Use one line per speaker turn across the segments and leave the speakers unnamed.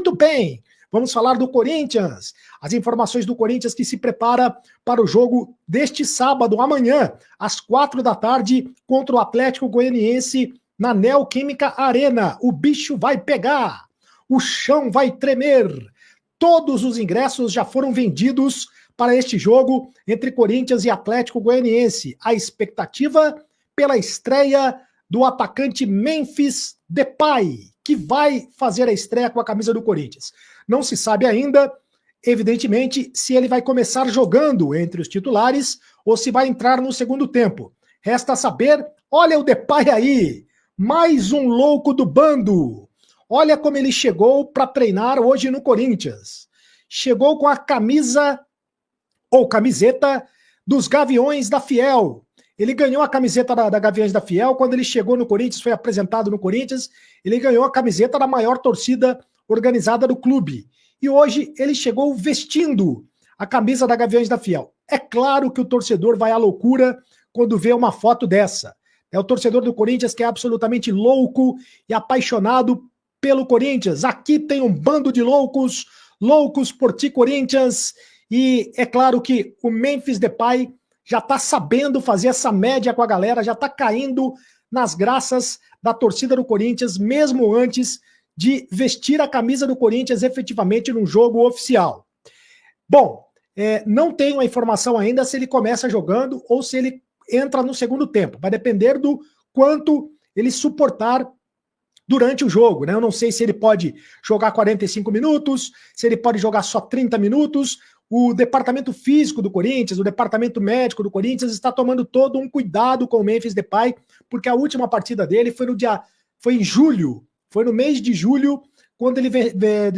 Muito bem, vamos falar do Corinthians. As informações do Corinthians que se prepara para o jogo deste sábado, amanhã, às 4 da tarde, contra o Atlético Goianiense na Neoquímica Arena. O bicho vai pegar, o chão vai tremer. Todos os ingressos já foram vendidos para este jogo entre Corinthians e Atlético Goianiense. A expectativa pela estreia do atacante Memphis Depay, que vai fazer a estreia com a camisa do Corinthians. Não se sabe ainda, evidentemente, se ele vai começar jogando entre os titulares ou se vai entrar no segundo tempo. Resta saber, olha o Depay aí, mais um louco do bando. Olha como ele chegou para treinar hoje no Corinthians. Chegou com a camisa ou camiseta dos Gaviões da Fiel. Ele ganhou a camiseta da Gaviões da Fiel quando ele chegou no Corinthians, foi apresentado no Corinthians. Ele ganhou a camiseta da maior torcida organizada do clube. E hoje ele chegou vestindo a camisa da Gaviões da Fiel. É claro que o torcedor vai à loucura quando vê uma foto dessa. É o torcedor do Corinthians que é absolutamente louco e apaixonado pelo Corinthians. Aqui tem um bando de loucos, loucos por ti, Corinthians. E é claro que o Memphis Depay já está sabendo fazer essa média com a galera, já está caindo nas graças da torcida do Corinthians, mesmo antes de vestir a camisa do Corinthians efetivamente num jogo oficial. Bom, não tenho a informação ainda se ele começa jogando ou se ele entra no segundo tempo. Vai depender do quanto ele suportar durante o jogo, né? Eu não sei se ele pode jogar 45 minutos, se ele pode jogar só 30 minutos. O departamento físico do Corinthians, o departamento médico do Corinthians está tomando todo um cuidado com o Memphis Depay, porque a última partida dele foi em julho, foi no mês de julho, quando ele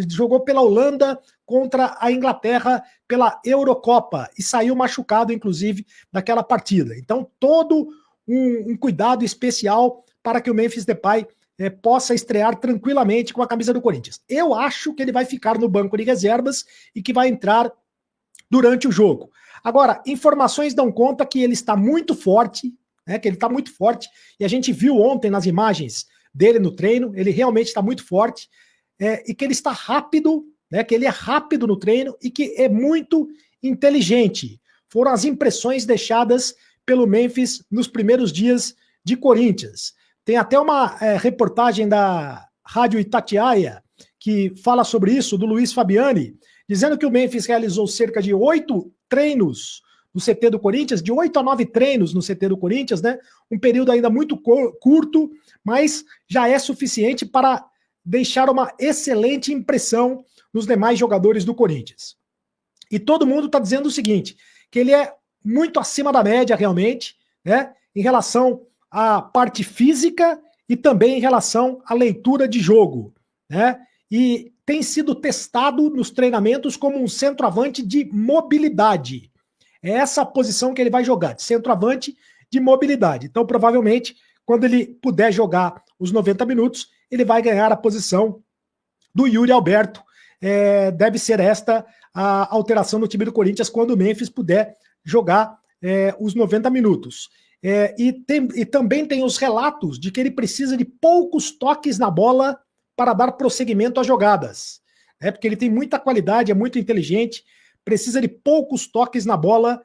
jogou pela Holanda contra a Inglaterra pela Eurocopa e saiu machucado, inclusive, daquela partida. Então, todo um cuidado especial para que o Memphis Depay possa estrear tranquilamente com a camisa do Corinthians. Eu acho que ele vai ficar no banco de reservas e que vai entrar durante o jogo. Agora, informações dão conta que ele está muito forte, né, que ele está muito forte, e a gente viu ontem nas imagens dele no treino, ele realmente está muito forte, e que ele está rápido, né, que ele é rápido no treino e que é muito inteligente. Foram as impressões deixadas pelo Memphis nos primeiros dias de Corinthians. Tem até uma reportagem da Rádio Itatiaia que fala sobre isso, do Luiz Fabiani, dizendo que o Memphis realizou cerca de 8 treinos no CT do Corinthians, de 8 a 9 treinos no CT do Corinthians, né? Um período ainda muito curto, mas já é suficiente para deixar uma excelente impressão nos demais jogadores do Corinthians. E todo mundo está dizendo o seguinte, que ele é muito acima da média realmente, né? Em relação à parte física e também em relação à leitura de jogo, né? E tem sido testado nos treinamentos como um centroavante de mobilidade. É essa a posição que ele vai jogar, de centroavante de mobilidade. Então, provavelmente, quando ele puder jogar os 90 minutos, ele vai ganhar a posição do Yuri Alberto. Deve ser esta a alteração no time do Corinthians quando o Memphis puder jogar os 90 minutos. E também tem os relatos de que ele precisa de poucos toques na bola para dar prosseguimento às jogadas, porque ele tem muita qualidade, é muito inteligente, precisa de poucos toques na bola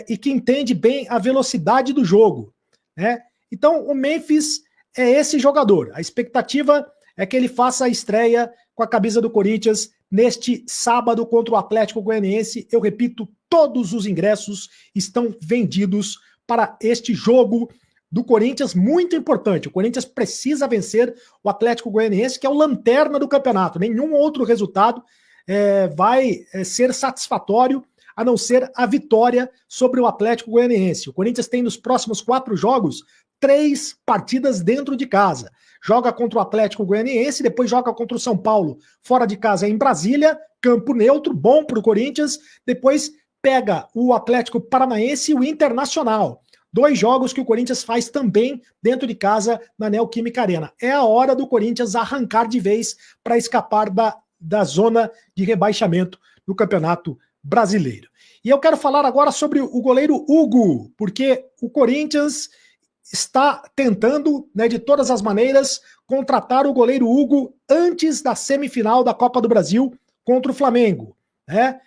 e que entende bem a velocidade do jogo, né? Então o Memphis é esse jogador. A expectativa é que ele faça a estreia com a camisa do Corinthians neste sábado contra o Atlético Goianiense. Eu repito, todos os ingressos estão vendidos para este jogo do Corinthians, muito importante. O Corinthians precisa vencer o Atlético Goianiense, que é o lanterna do campeonato. Nenhum outro resultado vai ser satisfatório, a não ser a vitória sobre o Atlético Goianiense. O Corinthians tem nos próximos 4 jogos 3 partidas dentro de casa. Joga contra o Atlético Goianiense, depois joga contra o São Paulo fora de casa em Brasília, campo neutro, bom para o Corinthians, depois pega o Atlético Paranaense e o Internacional. 2 jogos que o Corinthians faz também dentro de casa na Neoquímica Arena. É a hora do Corinthians arrancar de vez para escapar da zona de rebaixamento no Campeonato Brasileiro. E eu quero falar agora sobre o goleiro Hugo, porque o Corinthians está tentando, né, de todas as maneiras, contratar o goleiro Hugo antes da semifinal da Copa do Brasil contra o Flamengo, né?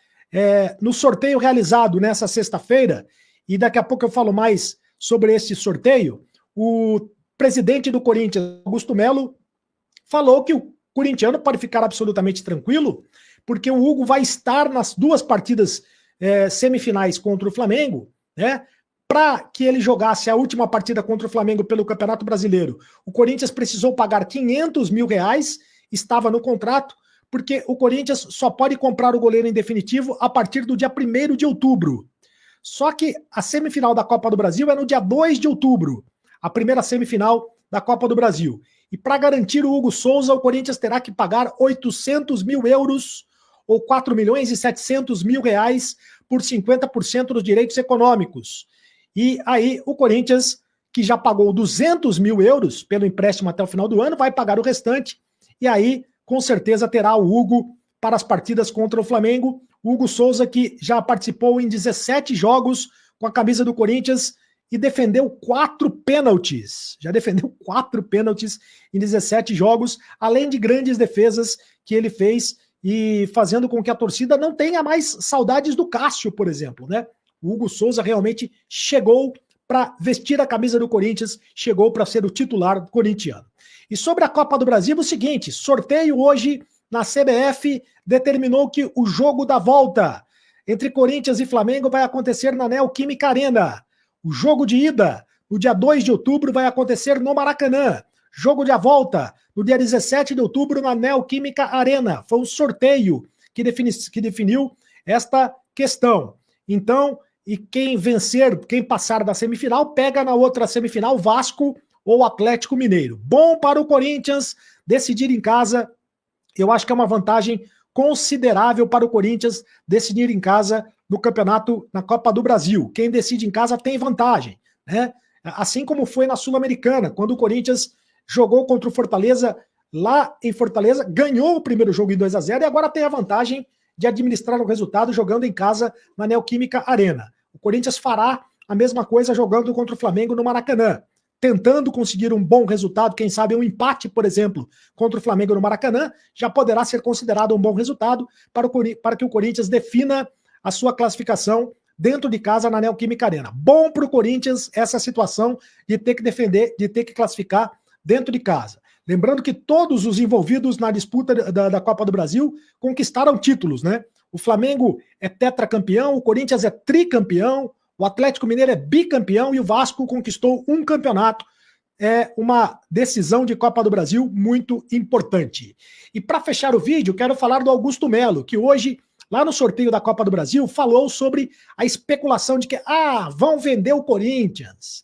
No sorteio realizado nessa sexta-feira, e daqui a pouco eu falo mais sobre esse sorteio, o presidente do Corinthians, Augusto Melo, falou que o corintiano pode ficar absolutamente tranquilo, porque o Hugo vai estar nas duas partidas semifinais contra o Flamengo, né? Para que ele jogasse a última partida contra o Flamengo pelo Campeonato Brasileiro, o Corinthians precisou pagar R$500 mil, estava no contrato, porque o Corinthians só pode comprar o goleiro em definitivo a partir do dia 1º de outubro. Só que a semifinal da Copa do Brasil é no dia 2 de outubro, a primeira semifinal da Copa do Brasil. E para garantir o Hugo Souza, o Corinthians terá que pagar 800 mil euros ou 4 milhões e 700 mil reais por 50% dos direitos econômicos. E aí o Corinthians, que já pagou 200 mil euros pelo empréstimo até o final do ano, vai pagar o restante. E aí, com certeza, terá o Hugo para as partidas contra o Flamengo. O Hugo Souza, que já participou em 17 jogos com a camisa do Corinthians e defendeu 4 pênaltis. Já defendeu 4 pênaltis em 17 jogos, além de grandes defesas que ele fez e fazendo com que a torcida não tenha mais saudades do Cássio, por exemplo, né? O Hugo Souza realmente chegou para vestir a camisa do Corinthians, chegou para ser o titular corintiano. E sobre a Copa do Brasil, o seguinte, sorteio hoje na CBF determinou que o jogo da volta entre Corinthians e Flamengo vai acontecer na Neoquímica Arena. O jogo de ida, no dia 2 de outubro, vai acontecer no Maracanã. Jogo de volta, no dia 17 de outubro, na Neoquímica Arena. Foi um sorteio que definiu esta questão. Então, e quem vencer, quem passar da semifinal, pega na outra semifinal Vasco ou Atlético Mineiro. Bom para o Corinthians decidir em casa. Eu acho que é uma vantagem considerável para o Corinthians decidir em casa no campeonato, na Copa do Brasil. Quem decide em casa tem vantagem, né? Assim como foi na Sul-Americana, quando o Corinthians jogou contra o Fortaleza lá em Fortaleza, ganhou o primeiro jogo em 2-0 e agora tem a vantagem de administrar o resultado jogando em casa na Neoquímica Arena. O Corinthians fará a mesma coisa jogando contra o Flamengo no Maracanã, tentando conseguir um bom resultado, quem sabe um empate, por exemplo, contra o Flamengo no Maracanã, já poderá ser considerado um bom resultado para que o Corinthians defina a sua classificação dentro de casa na Neoquímica Arena. Bom para o Corinthians essa situação de ter que defender, de ter que classificar dentro de casa. Lembrando que todos os envolvidos na disputa da Copa do Brasil conquistaram títulos, né? O Flamengo é tetracampeão, o Corinthians é tricampeão, o Atlético Mineiro é bicampeão e o Vasco conquistou um campeonato. É uma decisão de Copa do Brasil muito importante. E para fechar o vídeo, quero falar do Augusto Melo, que hoje, lá no sorteio da Copa do Brasil, falou sobre a especulação de que vão vender o Corinthians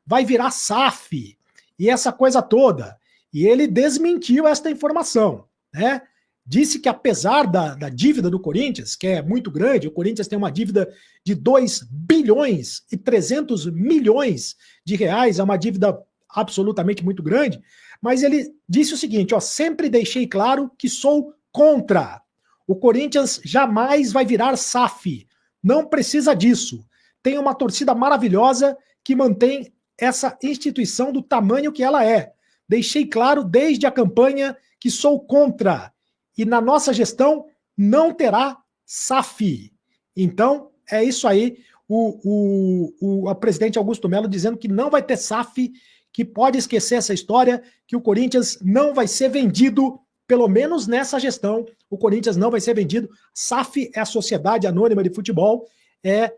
vai virar SAF, e essa coisa toda. E ele desmentiu esta informação, né? Disse que apesar da dívida do Corinthians, que é muito grande, o Corinthians tem uma dívida de 2 bilhões e 300 milhões de reais, é uma dívida absolutamente muito grande, mas ele disse o seguinte, sempre deixei claro que sou contra. O Corinthians jamais vai virar SAF, não precisa disso. Tem uma torcida maravilhosa que mantém essa instituição do tamanho que ela é. Deixei claro desde a campanha que sou contra. E na nossa gestão não terá SAF. Então, é isso aí. O presidente Augusto Melo dizendo que não vai ter SAF, que pode esquecer essa história, que o Corinthians não vai ser vendido, pelo menos nessa gestão, o Corinthians não vai ser vendido. SAF é a Sociedade Anônima de Futebol, é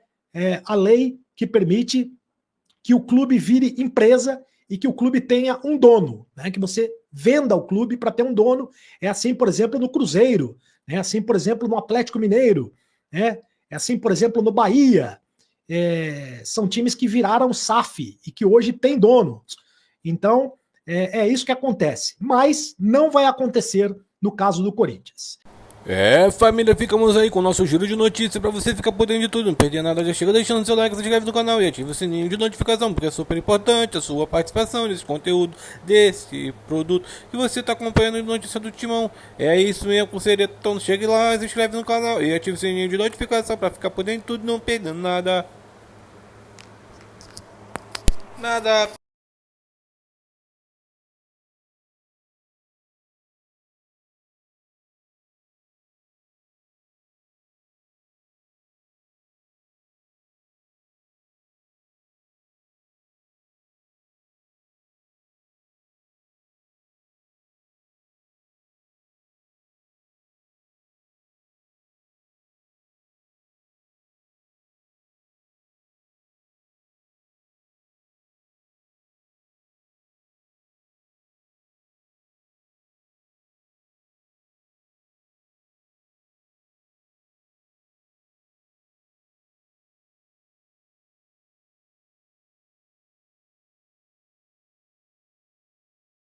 a lei que permite que o clube vire empresa e que o clube tenha um dono, né? Que você venda o clube para ter um dono. É assim, por exemplo, no Cruzeiro, é assim, por exemplo, no Atlético Mineiro, né? É assim, por exemplo, no Bahia. São times que viraram SAF e que hoje tem dono. Então, é isso que acontece. Mas não vai acontecer no caso do Corinthians.
Família, ficamos aí com o nosso giro de notícias pra você ficar por dentro de tudo, não perder nada. Já chega deixando seu like, se inscreve no canal e ativa o sininho de notificação, porque é super importante a sua participação nesse conteúdo, desse produto que você tá acompanhando de notícia do Timão. É isso mesmo, com segredo. Então chegue lá, se inscreve no canal e ativa o sininho de notificação pra ficar por dentro de tudo, não perdendo nada. Nada.